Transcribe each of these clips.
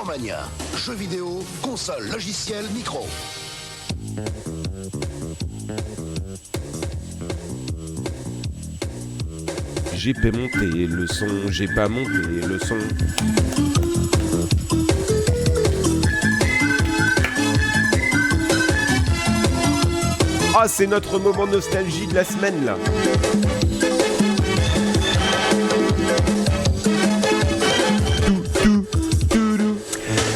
Micromania. Jeux vidéo, console, logiciel, micro. J'ai pas monté le son, j'ai pas monté le son. Ah, c'est notre moment nostalgie de la semaine là.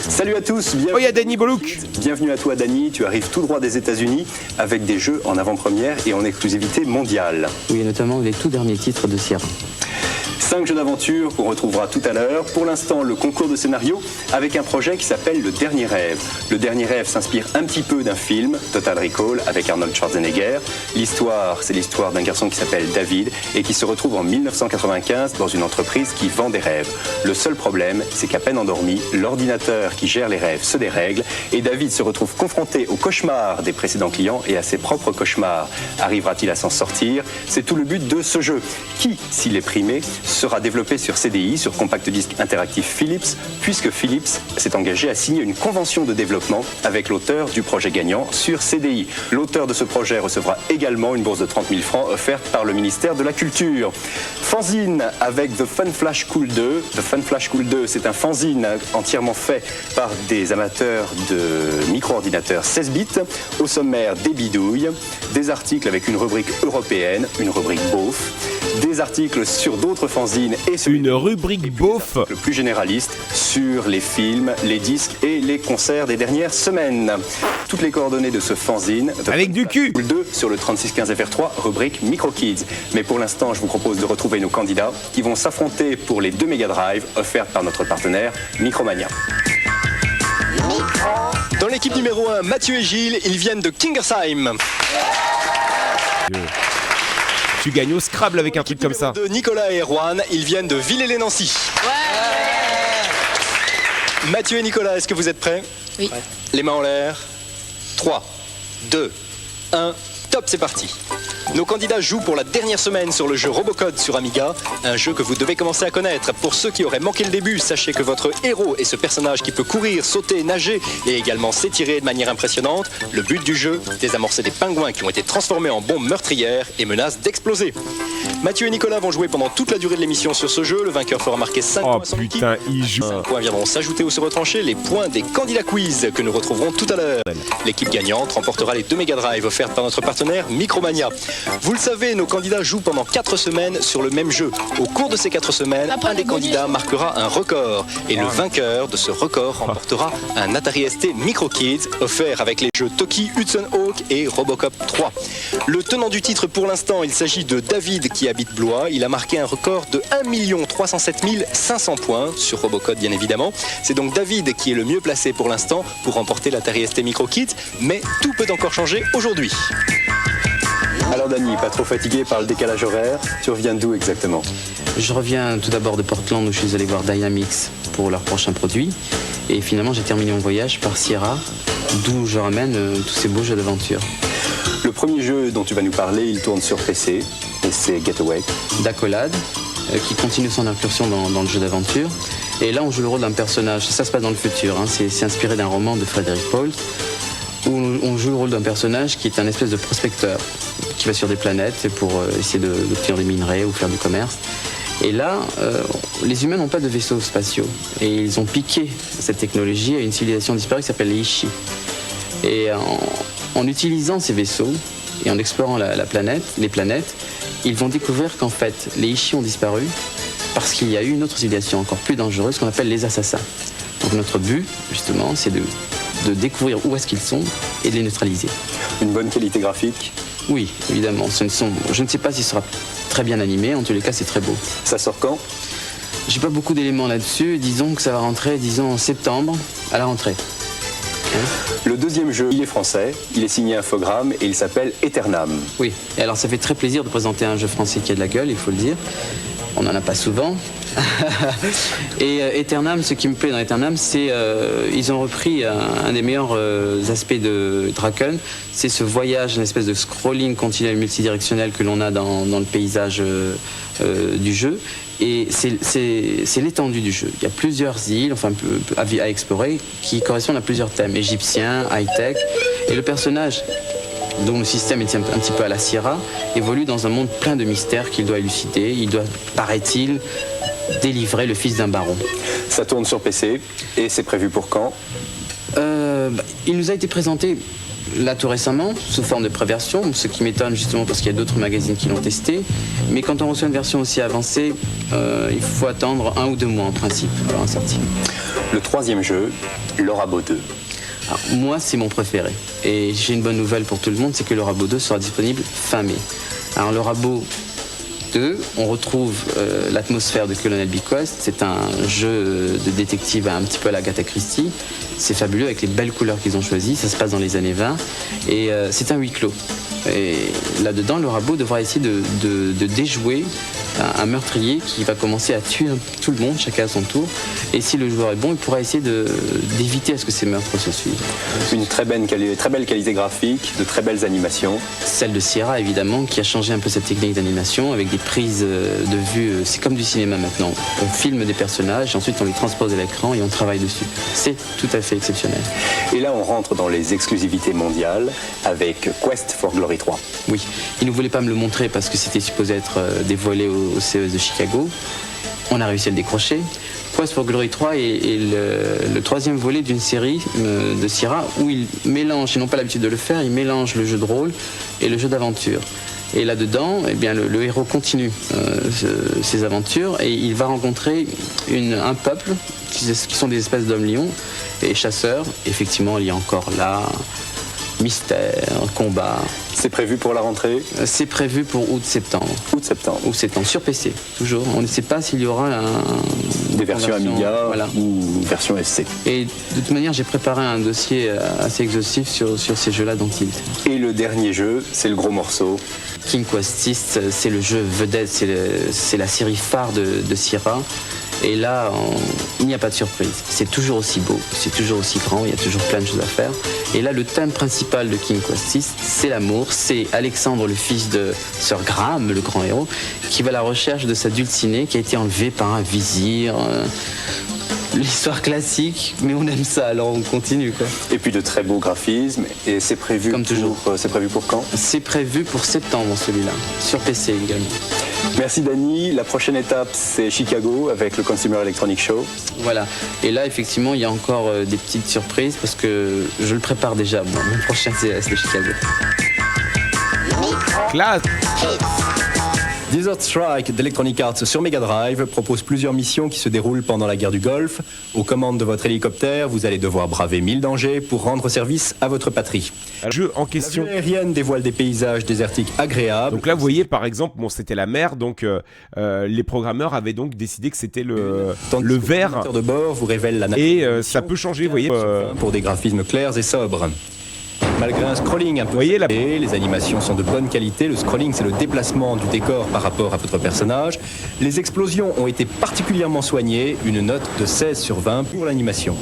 Salut à tous, Oh, il y a Danny Bolouk. bienvenue à toi Danny, tu arrives tout droit des États-Unis avec des jeux en avant-première et en exclusivité mondiale. Oui, notamment les tout derniers titres de Sierra. 5 jeux d'aventure qu'on retrouvera tout à l'heure. Pour l'instant, le concours de scénario avec un projet qui s'appelle Le Dernier Rêve. Le Dernier Rêve s'inspire un petit peu d'un film, Total Recall, avec Arnold Schwarzenegger. L'histoire, c'est l'histoire d'un garçon qui s'appelle David et qui se retrouve en 1995 dans une entreprise qui vend des rêves. Le seul problème, c'est qu'à peine endormi, l'ordinateur qui gère les rêves se dérègle et David se retrouve confronté aux cauchemars des précédents clients et à ses propres cauchemars. Arrivera-t-il à s'en sortir? C'est tout le but de ce jeu, qui, s'il est primé, sera développé sur CDI, sur compact disque interactif Philips, puisque Philips s'est engagé à signer une convention de développement avec l'auteur du projet gagnant sur CDI. L'auteur de ce projet recevra également une bourse de 30 000 francs offerte par le ministère de la Culture. Fanzine avec The Fun Flash Cool 2. The Fun Flash Cool 2, c'est un fanzine entièrement fait par des amateurs de micro-ordinateurs 16 bits. Au sommaire, des bidouilles, des articles avec une rubrique européenne, une rubrique beauf, des articles sur d'autres fanzines et sur Une rubrique beauf. le plus généraliste sur les films, les disques et les concerts des dernières semaines. Toutes les coordonnées de ce fanzine Avec du cul. 2 sur le 3615 FR3 rubrique Micro Kids. Mais pour l'instant, je vous propose de retrouver nos candidats qui vont s'affronter pour les 2 Mega Drive offertes par notre partenaire Micromania. Dans l'équipe numéro 1, Mathieu et Gilles, ils viennent de Kingersheim. Tu gagnes au Scrabble avec un truc comme ça. De Nicolas et Erwan, ils viennent de Villers-les-Nancy. Mathieu et Nicolas, est-ce que vous êtes prêts? Oui. Les mains en l'air. 3, 2, 1, top, c'est parti. Nos candidats jouent pour la dernière semaine sur le jeu Robocode sur Amiga, un jeu que vous devez commencer à connaître. Pour ceux qui auraient manqué le début, sachez que votre héros est ce personnage qui peut courir, sauter, nager et également s'étirer de manière impressionnante. Le but du jeu, désamorcer des pingouins qui ont été transformés en bombes meurtrières et menacent d'exploser. Mathieu et Nicolas vont jouer pendant toute la durée de l'émission sur ce jeu. Le vainqueur fera marquer 5 Oh points à son équipe. putain, il joue. 5 points viendront s'ajouter ou se retrancher les points des candidats quiz que nous retrouverons tout à l'heure. L'équipe gagnante remportera les 2 Mega Drive offertes par notre partenaire Micromania. Vous le savez, nos candidats jouent pendant 4 semaines sur le même jeu. Au cours de ces 4 semaines, un des candidats marquera un record. Et le vainqueur de ce record remportera un Atari ST Micro Kids offert avec les jeux Toki, Hudson Hawk et Robocop 3. Le tenant du titre pour l'instant, il s'agit de David qui habite Blois. Il a marqué un record de 1 307 500 points sur Robocode bien évidemment. C'est donc David qui est le mieux placé pour l'instant pour remporter l'Atari ST Micro Kids, mais tout peut encore changer aujourd'hui. Alors Dany, pas trop fatigué par le décalage horaire, tu reviens d'où exactement? Je reviens tout d'abord de Portland où je suis allé voir Dynamix pour leur prochain produit. Et finalement, j'ai terminé mon voyage par Sierra, d'où je ramène tous ces beaux jeux d'aventure. Le premier jeu dont tu vas nous parler, il tourne sur PC et c'est Getaway. D'Accolade, qui continue son incursion dans le jeu d'aventure. Et là, on joue le rôle d'un personnage. Ça se passe dans le futur. Hein. C'est inspiré d'un roman de Frédéric Paul, où on joue le rôle d'un personnage qui est un espèce de prospecteur, qui va sur des planètes pour essayer d'obtenir des minerais ou faire du commerce. Et là, les humains n'ont pas de vaisseaux spatiaux. Et ils ont piqué cette technologie à une civilisation disparue qui s'appelle les Ishi. Et en utilisant ces vaisseaux et en explorant les planètes, ils vont découvrir qu'en fait, les Ishi ont disparu parce qu'il y a eu une autre civilisation encore plus dangereuse qu'on appelle les assassins. Donc notre but, justement, c'est de découvrir où est-ce qu'ils sont et de les neutraliser. Une bonne qualité graphique? Oui, évidemment. Je ne sais pas s'il sera très bien animé, en tous les cas c'est très beau. Ça sort quand? J'ai pas beaucoup d'éléments là-dessus, disons que ça va rentrer, en septembre, à la rentrée. Le deuxième jeu, il est français, il est signé Infogrames et il s'appelle Eternam. Oui, et alors ça fait très plaisir de présenter un jeu français qui a de la gueule, il faut le dire. On n'en a pas souvent. Et Eternam, ce qui me plaît dans Eternam, c'est ils ont repris un des meilleurs aspects de Draken, c'est ce voyage, une espèce de scrolling continuel multidirectionnel que l'on a dans le paysage du jeu. Et c'est l'étendue du jeu. Il y a plusieurs îles, enfin à explorer, qui correspondent à plusieurs thèmes, égyptiens, high-tech. Et le personnage, dont le système est un petit peu à la Sierra, évolue dans un monde plein de mystères qu'il doit élucider. Il doit, paraît-il, délivrer le fils d'un baron. Ça tourne sur PC et c'est prévu pour quand ? Il nous a été présenté là tout récemment, sous forme de préversion, ce qui m'étonne justement parce qu'il y a d'autres magazines qui l'ont testé. Mais quand on reçoit une version aussi avancée, il faut attendre 1 ou 2 mois en principe pour en sortir. Le troisième jeu, Lorabo 2. Alors, moi, c'est mon préféré. Et j'ai une bonne nouvelle pour tout le monde, c'est que Lorabo 2 sera disponible fin mai. Alors, Lorabo 2, on retrouve l'atmosphère de Colonel Bequest. C'est un jeu de détective un petit peu à la Agatha Christie. C'est fabuleux avec les belles couleurs qu'ils ont choisies. Ça se passe dans les années 20. Et c'est un huis clos. Et là-dedans, Lorabo devra essayer de déjouer un meurtrier qui va commencer à tuer tout le monde, chacun à son tour. Et si le joueur est bon, il pourra essayer d'éviter à ce que ces meurtres se suivent. Une très belle qualité graphique, de très belles animations. Celle de Sierra, évidemment, qui a changé un peu cette technique d'animation avec des prises de vue. C'est comme du cinéma maintenant. On filme des personnages, ensuite on les transpose à l'écran et on travaille dessus. C'est tout à fait exceptionnel. Et là, on rentre dans les exclusivités mondiales avec Quest for Glory 3. Oui, ils ne voulaient pas me le montrer parce que c'était supposé être dévoilé au CES de Chicago. On a réussi à le décrocher. Quest for Glory 3 est le troisième volet d'une série de Sierra où il mélange, ils n'ont pas l'habitude de le faire, il mélange le jeu de rôle et le jeu d'aventure. Et là-dedans, eh bien, le héros continue ses aventures et il va rencontrer un peuple qui sont des espèces d'hommes-lions et chasseurs. Effectivement, il y a encore là mystère, combat. C'est prévu pour la rentrée ? C'est prévu pour août-septembre. Août-septembre. Août-septembre, sur PC, toujours. On ne sait pas s'il y aura des versions Amiga voilà, ou version SC. Et de toute manière, j'ai préparé un dossier assez exhaustif sur ces jeux-là dont il. Et le dernier jeu, c'est le gros morceau. King Quest VI, c'est le jeu vedette, c'est la série phare de Sierra. Et là, il n'y a pas de surprise. C'est toujours aussi beau, c'est toujours aussi grand, il y a toujours plein de choses à faire. Et là, le thème principal de King Quest VI, c'est l'amour. C'est Alexandre, le fils de Sir Graham, le grand héros, qui va à la recherche de sa dulcinée qui a été enlevée par un vizir. L'histoire classique, mais on aime ça, alors on continue, quoi. Et puis de très beaux graphismes, et c'est prévu, comme toujours. C'est prévu pour quand ? C'est prévu pour septembre, celui-là, sur PC également. Merci Dany. La prochaine étape, c'est Chicago avec le Consumer Electronics Show. Voilà. Et là, effectivement, il y a encore des petites surprises parce que je le prépare déjà. Bon, mon prochain CES de Chicago. Classe. Desert Strike d'Electronic Arts sur Mega Drive propose plusieurs missions qui se déroulent pendant la guerre du Golfe. Aux commandes de votre hélicoptère, vous allez devoir braver 1000 dangers pour rendre service à votre patrie. Le jeu en question. La vue aérienne dévoile des paysages désertiques agréables. Donc là, vous voyez, par exemple, bon, c'était la mer, donc les programmeurs avaient donc décidé que c'était le vert. Le de bord vous révèle la nature. Et ça peut changer, vous voyez. Pour des graphismes clairs et sobres. Malgré un scrolling un peu élevé, les animations sont de bonne qualité. Le scrolling, c'est le déplacement du décor par rapport à votre personnage. Les explosions ont été particulièrement soignées. Une note de 16 sur 20 pour l'animation.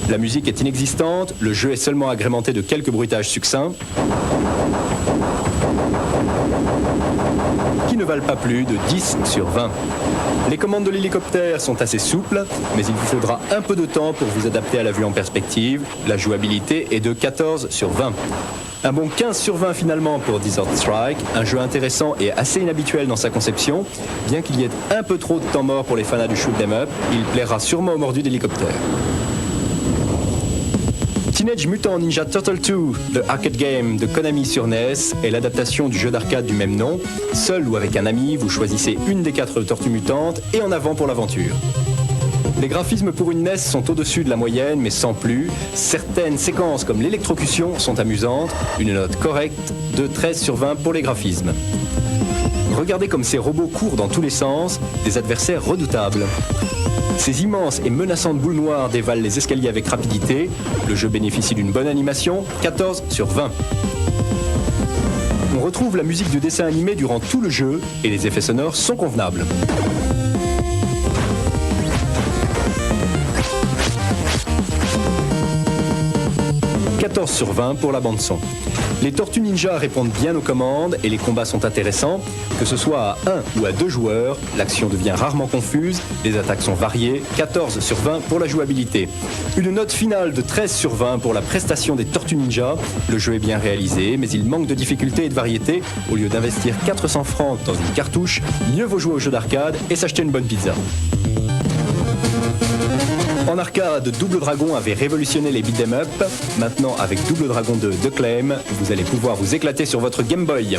La musique est inexistante. Le jeu est seulement agrémenté de quelques bruitages succincts qui ne valent pas plus de 10 sur 20. Les commandes de l'hélicoptère sont assez souples, mais il vous faudra un peu de temps pour vous adapter à la vue en perspective. La jouabilité est de 14 sur 20. Un bon 15 sur 20 finalement pour Desert Strike, un jeu intéressant et assez inhabituel dans sa conception. Bien qu'il y ait un peu trop de temps mort pour les fans du shoot 'em up, il plaira sûrement aux mordus d'hélicoptère. Teenage Mutant Ninja Turtle 2, le arcade game de Konami sur NES, est l'adaptation du jeu d'arcade du même nom. Seul ou avec un ami, vous choisissez une des 4 tortues mutantes et en avant pour l'aventure. Les graphismes pour une NES sont au-dessus de la moyenne, mais sans plus. Certaines séquences comme l'électrocution sont amusantes. Une note correcte de 13 sur 20 pour les graphismes. Regardez comme ces robots courent dans tous les sens, des adversaires redoutables. Ces immenses et menaçantes boules noires dévalent les escaliers avec rapidité. Le jeu bénéficie d'une bonne animation, 14 sur 20. On retrouve la musique du dessin animé durant tout le jeu et les effets sonores sont convenables. « 14 sur 20 pour la bande-son. Les Tortues Ninja répondent bien aux commandes et les combats sont intéressants. Que ce soit à 1 ou à 2 joueurs, l'action devient rarement confuse, les attaques sont variées, 14 sur 20 pour la jouabilité. Une note finale de 13 sur 20 pour la prestation des Tortues Ninja. Le jeu est bien réalisé, mais il manque de difficulté et de variété. Au lieu d'investir 400 francs dans une cartouche, mieux vaut jouer au jeu d'arcade et s'acheter une bonne pizza. En arcade, Double Dragon avait révolutionné les beat'em up. Maintenant, avec Double Dragon 2 de Claim, vous allez pouvoir vous éclater sur votre Game Boy.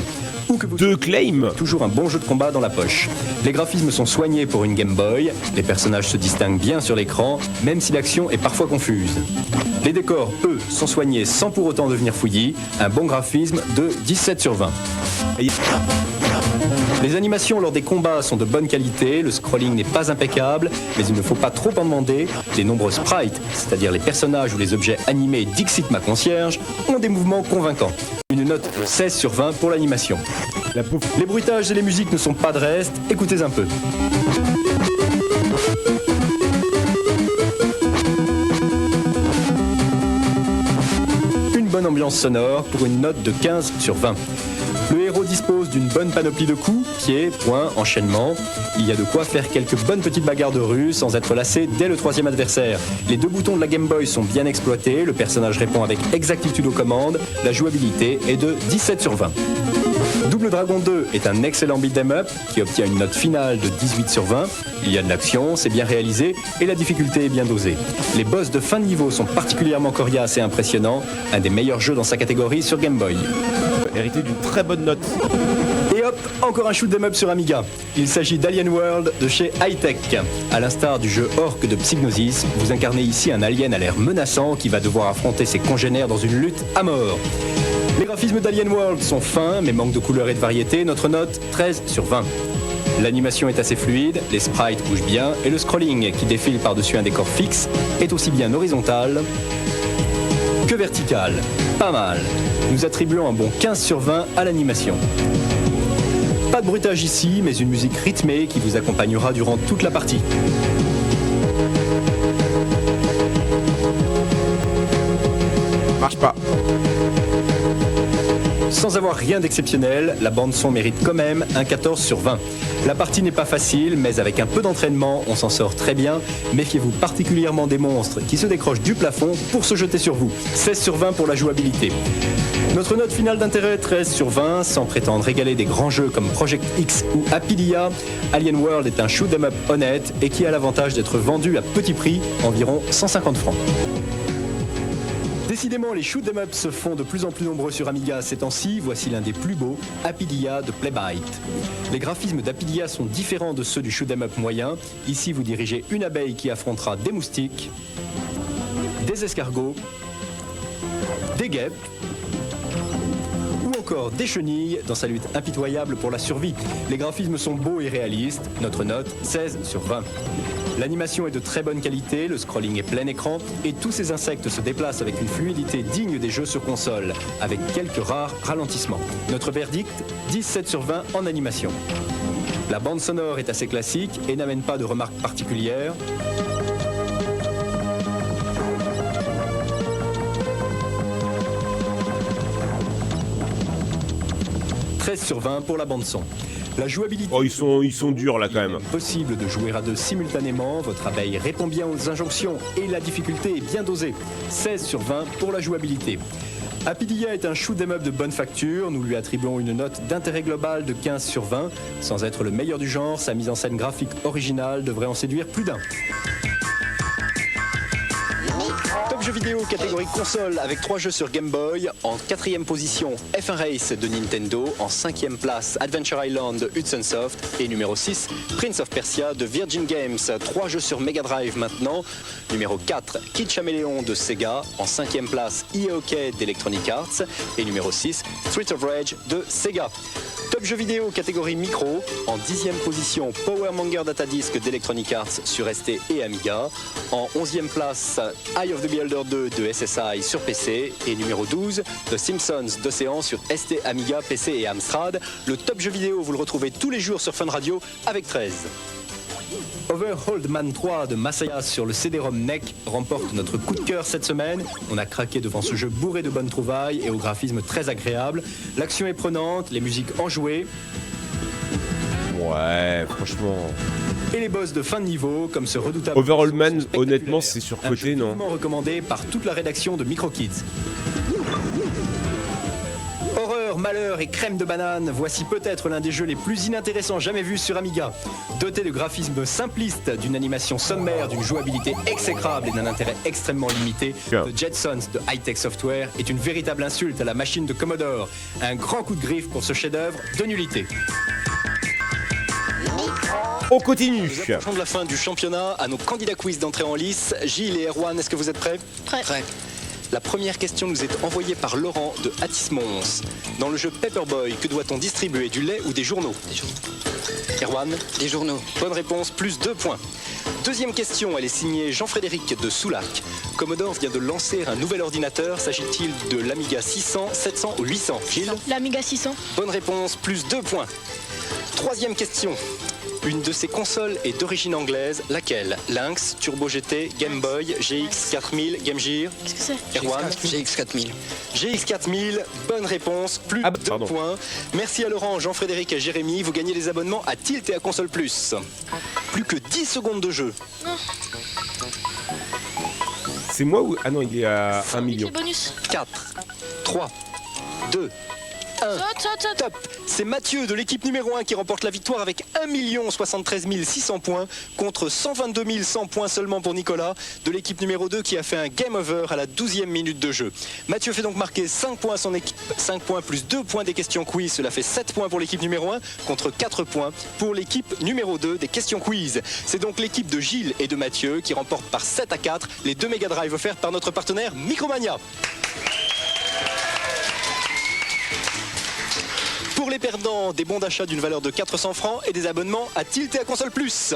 Ou que vous De Claim. toujours un bon jeu de combat dans la poche. Les graphismes sont soignés pour une Game Boy. Les personnages se distinguent bien sur l'écran, même si l'action est parfois confuse. Les décors, eux, sont soignés sans pour autant devenir fouillis. Un bon graphisme de 17 sur 20. Les animations lors des combats sont de bonne qualité, le scrolling n'est pas impeccable, mais il ne faut pas trop en demander. Les nombreux sprites, c'est-à-dire les personnages ou les objets animés Dixit ma concierge, ont des mouvements convaincants. Une note de 16 sur 20 pour l'animation. Les bruitages et les musiques ne sont pas de reste, écoutez un peu. Une bonne ambiance sonore pour une note de 15 sur 20. Le héros dispose d'une bonne panoplie de coups, pieds, poings, enchaînements. Il y a de quoi faire quelques bonnes petites bagarres de rue sans être lassé dès le 3e adversaire. Les 2 boutons de la Game Boy sont bien exploités, le personnage répond avec exactitude aux commandes, la jouabilité est de 17 sur 20. Double Dragon 2 est un excellent beat'em up qui obtient une note finale de 18 sur 20. Il y a de l'action, c'est bien réalisé et la difficulté est bien dosée. Les boss de fin de niveau sont particulièrement coriaces et impressionnants, un des meilleurs jeux dans sa catégorie sur Game Boy. Hérité d'une très bonne note. Et hop, encore un shoot 'em up sur Amiga. Il s'agit d'Alien World de chez Hi-Tech. À l'instar du jeu Orc de Psygnosis, vous incarnez ici un alien à l'air menaçant qui va devoir affronter ses congénères dans une lutte à mort. Les graphismes d'Alien World sont fins, mais manquent de couleurs et de variété. Notre note, 13 sur 20. L'animation est assez fluide, les sprites bougent bien, et le scrolling, qui défile par-dessus un décor fixe, est aussi bien horizontal que vertical. Pas mal. Nous attribuons un bon 15 sur 20 à l'animation. Pas de bruitage ici, mais une musique rythmée qui vous accompagnera durant toute la partie. Marche pas. Sans avoir rien d'exceptionnel, la bande-son mérite quand même un 14 sur 20. La partie n'est pas facile, mais avec un peu d'entraînement, on s'en sort très bien. Méfiez-vous particulièrement des monstres qui se décrochent du plafond pour se jeter sur vous. 16 sur 20 pour la jouabilité. Notre note finale d'intérêt, 13 sur 20, sans prétendre égaler des grands jeux comme Project X ou Apidia. Alien World est un shoot 'em up honnête et qui a l'avantage d'être vendu à petit prix, environ 150 francs. Décidément, les shoot 'em up se font de plus en plus nombreux sur Amiga ces temps-ci. Voici l'un des plus beaux, Apidia de Playbyte. Les graphismes d'Apidia sont différents de ceux du shoot 'em up moyen. Ici, vous dirigez une abeille qui affrontera des moustiques, des escargots, des guêpes, ou encore des chenilles dans sa lutte impitoyable pour la survie. Les graphismes sont beaux et réalistes. Notre note, 16 sur 20. L'animation est de très bonne qualité, le scrolling est plein écran et tous ces insectes se déplacent avec une fluidité digne des jeux sur console, avec quelques rares ralentissements. Notre verdict, 17 sur 20 en animation. La bande sonore est assez classique et n'amène pas de remarques particulières. « 13 sur 20 pour la bande son. La jouabilité... Oh, ils sont durs là quand même. Possible de jouer à deux simultanément, votre abeille répond bien aux injonctions et la difficulté est bien dosée. 16 sur 20 pour la jouabilité. Apidia est un shoot 'em up de bonne facture, nous lui attribuons une note d'intérêt global de 15 sur 20. Sans être le meilleur du genre, sa mise en scène graphique originale devrait en séduire plus d'un. Top jeux vidéo catégorie console avec 3 jeux sur Game Boy. En 4e position, F1 Race de Nintendo. En 5e place, Adventure Island de Hudson Soft. Et numéro 6, Prince of Persia de Virgin Games. 3 jeux sur Mega Drive maintenant. Numéro 4, Kid Chameleon de Sega. En 5e place, EA Hockey d'Electronic Arts. Et numéro 6, Streets of Rage de Sega. Top jeux vidéo catégorie micro. En 10e position, Power Monger Data Disc d'Electronic Arts sur ST et Amiga. En 11e place, Eye of the Beholder 2 de SSI sur PC. Et numéro 12, The Simpsons d'Océan sur ST, Amiga, PC et Amstrad. Le top jeu vidéo, vous le retrouvez tous les jours sur Fun Radio avec 13. Overhauled Man 3 de Masaya sur le CD-ROM NEC remporte notre coup de cœur cette semaine. On a craqué devant ce jeu bourré de bonnes trouvailles et au graphisme très agréable. L'action est prenante, les musiques enjouées. Ouais, franchement. Et les boss de fin de niveau, comme ce redoutable... Overhauled Man, honnêtement, c'est surcoté, non? Recommandé par toute la rédaction de Microkids. Horreur, malheur et crème de banane, voici peut-être l'un des jeux les plus inintéressants jamais vus sur Amiga. Doté de graphismes simplistes, d'une animation sommaire, d'une jouabilité exécrable et d'un intérêt extrêmement limité, The Jetsons de High-Tech Software est une véritable insulte à la machine de Commodore. Un grand coup de griffe pour ce chef-d'œuvre de nullité. On continue. Nous approchons de la fin du championnat. À nos candidats quiz d'entrée en lice, Gilles et Erwan, est-ce que vous êtes prêts? Prêt. La première question nous est envoyée par Laurent de Atis-Mons. Dans le jeu Paperboy, que doit-on distribuer, du lait ou des journaux? Des journaux. Erwan? Des journaux. Bonne réponse, plus 2 points. Deuxième question, elle est signée Jean-Frédéric de Soulac. Commodore vient de lancer un nouvel ordinateur. S'agit-il de l'Amiga 600, 700 ou 800? Gilles? L'Amiga 600. Bonne réponse, plus 2 points. Troisième question. Une de ces consoles est d'origine anglaise, laquelle? Lynx, Turbo GT, Game Boy, GX 4000, Game Gear. Qu'est-ce que c'est? Erwan? GX 4000. GX 4000, bonne réponse, plus 2 points. Merci à Laurent, Jean-Frédéric et Jérémy, vous gagnez les abonnements à Tilt et à Console Plus. Plus que 10 secondes de jeu. C'est moi ou... Ah non, il est à 1 million. Bonus. 4, 3, 2, 1. Saute. Top. C'est Mathieu de l'équipe numéro 1 qui remporte la victoire avec 1 073 600 points contre 122 100 points seulement pour Nicolas de l'équipe numéro 2 qui a fait un game over à la 12e minute de jeu. Mathieu fait donc marquer 5 points à son équipe, 5 points plus 2 points des questions quiz, cela fait 7 points pour l'équipe numéro 1 contre 4 points pour l'équipe numéro 2 des questions quiz. C'est donc l'équipe de Gilles et de Mathieu qui remporte par 7 à 4 les 2 Mega Drive offerts par notre partenaire Micromania. Pour les perdants, des bons d'achat d'une valeur de 400 francs et des abonnements à Tilt et à Console Plus.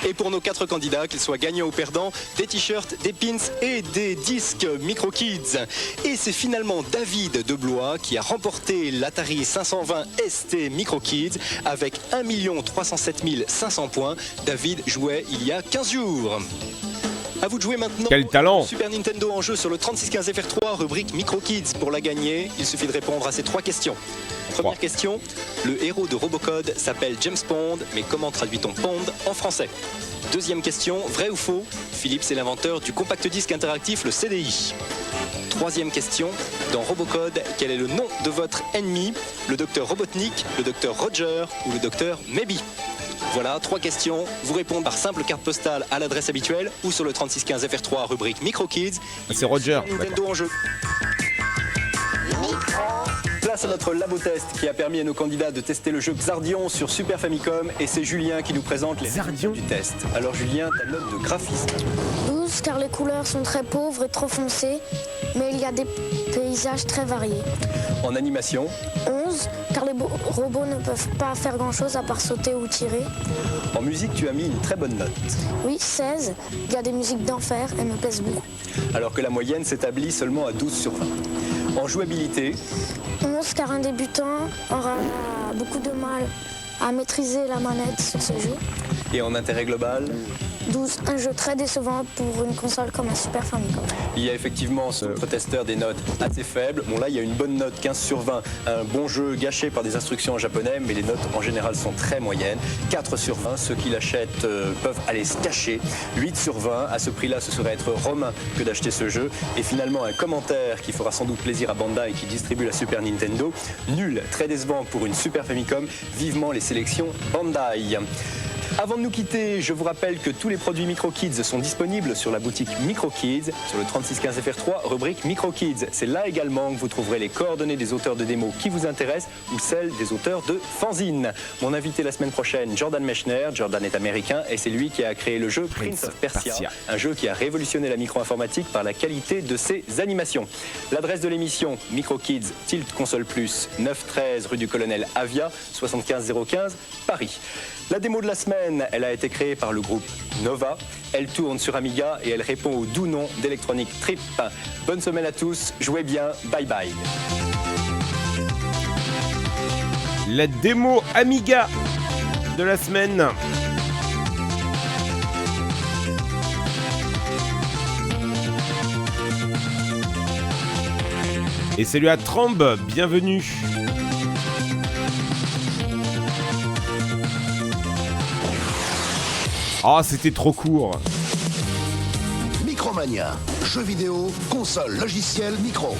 Et pour nos 4 candidats, qu'ils soient gagnants ou perdants, des t-shirts, des pins et des disques Microkids. Et c'est finalement David de Blois qui a remporté l'Atari 520 ST Microkids avec 1 307 500 points. David jouait il y a 15 jours. À vous de jouer maintenant. Quel talent! Super Nintendo en jeu sur le 3615 FR3, rubrique Microkids. Pour la gagner, il suffit de répondre à ces 3 questions. Première question, le héros de Robocode s'appelle James Pond, mais comment traduit-on Pond en français? Deuxième question, vrai ou faux? Philips est l'inventeur du compact disque interactif, le CDI. Troisième question, dans Robocode, quel est le nom de votre ennemi? Le docteur Robotnik, le docteur Roger ou le docteur Maybe? Voilà, 3 questions. Vous répondez par simple carte postale à l'adresse habituelle ou sur le 3615 FR3, rubrique Microkids. C'est Roger. Nintendo en jeu. Place à notre labo test qui a permis à nos candidats de tester le jeu Xardion sur Super Famicom et c'est Julien qui nous présente les résultats du test. Alors Julien, ta note de graphisme? 12 car les couleurs sont très pauvres et trop foncées, mais il y a des paysages très variés. En animation? 11 car les robots ne peuvent pas faire grand chose à part sauter ou tirer. En musique, tu as mis une très bonne note. Oui, 16, il y a des musiques d'enfer et me plaisent beaucoup. Alors que la moyenne s'établit seulement à 12 sur 20. En jouabilité? 11 car un débutant aura beaucoup de mal à maîtriser la manette sur ce jeu. Et en intérêt global? 12, un jeu très décevant pour une console comme un Super Famicom. Il y a effectivement sur notre testeur des notes assez faibles. Bon là il y a une bonne note, 15 sur 20, un bon jeu gâché par des instructions en japonais, mais les notes en général sont très moyennes. 4 sur 20, ceux qui l'achètent peuvent aller se cacher. 8 sur 20, à ce prix-là ce serait être romain que d'acheter ce jeu. Et finalement un commentaire qui fera sans doute plaisir à Bandai qui distribue la Super Nintendo. Nul, très décevant pour une Super Famicom, vivement les sélections Bandai. Avant de nous quitter, je vous rappelle que tous les produits Microkids sont disponibles sur la boutique Microkids, sur le 3615 FR3, rubrique Microkids. C'est là également que vous trouverez les coordonnées des auteurs de démos qui vous intéressent ou celles des auteurs de fanzines. Mon invité la semaine prochaine, Jordan Mechner. Jordan est américain et c'est lui qui a créé le jeu Prince of Persia, un jeu qui a révolutionné la micro-informatique par la qualité de ses animations. L'adresse de l'émission, Microkids, Tilt Console Plus, 913 rue du Colonel Avia, 75 015, Paris. La démo de la semaine, elle a été créée par le groupe Nova. Elle tourne sur Amiga et elle répond au doux nom d'Electronic Trip. Bonne semaine à tous, jouez bien, bye bye. La démo Amiga de la semaine. Et salut à Trombe, bienvenue. Oh, c'était trop court. Micromania, jeux vidéo, console, logiciel, micro.